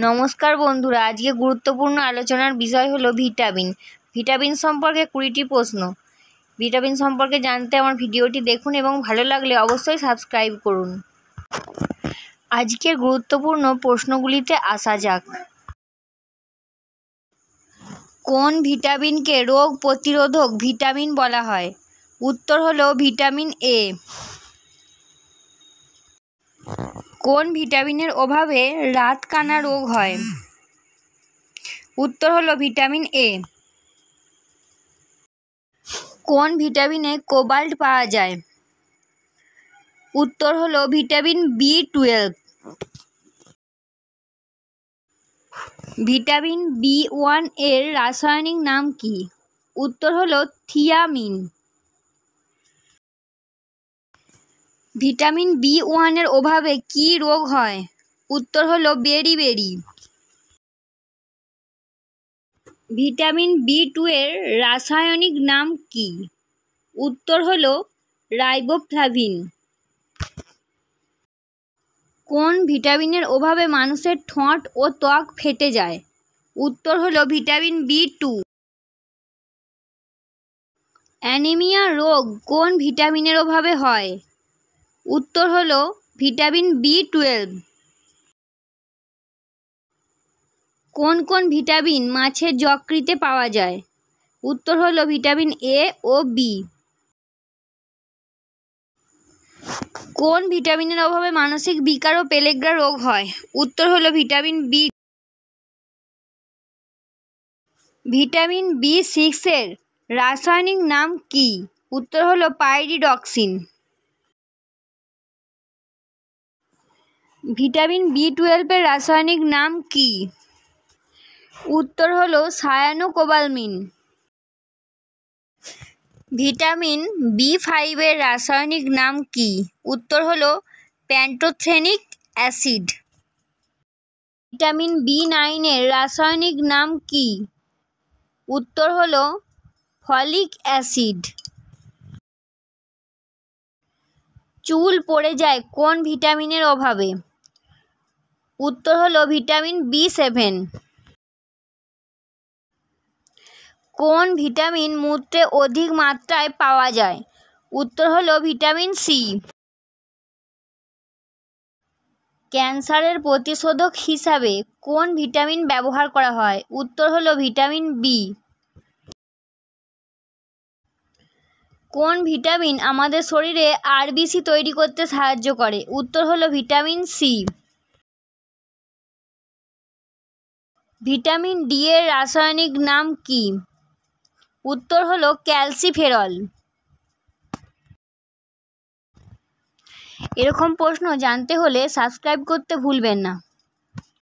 নমস্কার বন্ধুরা, আজকে গুরুত্বপূর্ণ আলোচনার বিষয় হলো ভিটামিন। ভিটামিন সম্পর্কে 20টি প্রশ্ন। ভিটামিন সম্পর্কে জানতে আমার ভিডিওটি দেখুন এবং ভালো লাগলে অবশ্যই সাবস্ক্রাইব করুন। আজকের গুরুত্বপূর্ণ প্রশ্নগুলিতে আসা যাক। কোন ভিটামিনকে রোগ প্রতিরোধক ভিটামিন বলা হয়? উত্তর হলো ভিটামিন এ। কোন ভিটামিনের অভাবে রাতকানা রোগ হয়? উত্তর হলো ভিটামিন এ। কোন ভিটামিনে কোবাল্ট পাওয়া যায়? উত্তর হলো ভিটামিন B12। ভিটামিন B1 এর রাসায়নিক নাম কি? উত্তর হলো থিয়ামিন। ভিটামিন B1 এর অভাবে কি রোগ হয়? উত্তর হলো বেরি। ভিটামিন B2 এর রাসায়নিক নাম কি? উত্তর হলো রাইবোফ্লাভিন। কোন ভিটামিনের অভাবে মানুষের ঠোঁট ও ত্বক ফেটে যায়? উত্তর হলো ভিটামিন B2। অ্যানিমিয়া রোগ কোন ভিটামিনের অভাবে হয়? উত্তর হলো ভিটামিন B12। কোন কোন ভিটামিন মাছের যকৃতে পাওয়া যায়? উত্তর হলো ভিটামিন A ও B। কোন ভিটামিনের অভাবে মানসিক বিকার ও পেলেগ্রা রোগ হয়? উত্তর হলো ভিটামিন B। ভিটামিন B6 এর রাসায়নিক নাম কি? উত্তর হলো পাইরিডক্সিন। ভিটামিন B12 এর রাসায়নিক নাম কি? উত্তর হলো সায়ানোকোবালমিন। ভিটামিন B5 এর রাসায়নিক নাম কি? উত্তর হলো প্যান্টোথেনিক অ্যাসিড। ভিটামিন B9 এর রাসায়নিক নাম কি? উত্তর হলো ফলিক অ্যাসিড। চুল পড়ে যায় কোন ভিটামিনের অভাবে? উত্তর হলো ভিটামিন B7। কোন ভিটামিন মূত্রে অধিক মাত্রায় পাওয়া যায়? উত্তর হলো ভিটামিন সি। ক্যান্সারের প্রতিষেধক হিসাবে কোন ভিটামিন ব্যবহার করা হয়? উত্তর হলো ভিটামিন বি। কোন ভিটামিন আমাদের শরীরে আরবিসি তৈরি করতে সাহায্য করে? উত্তর হলো ভিটামিন সি। ভিটামিন ডি এর রাসায়নিক নাম কি? উত্তর হলো ক্যালসিফেরল। এরকম প্রশ্ন জানতে হলে সাবস্ক্রাইব করতে ভুলবেন না।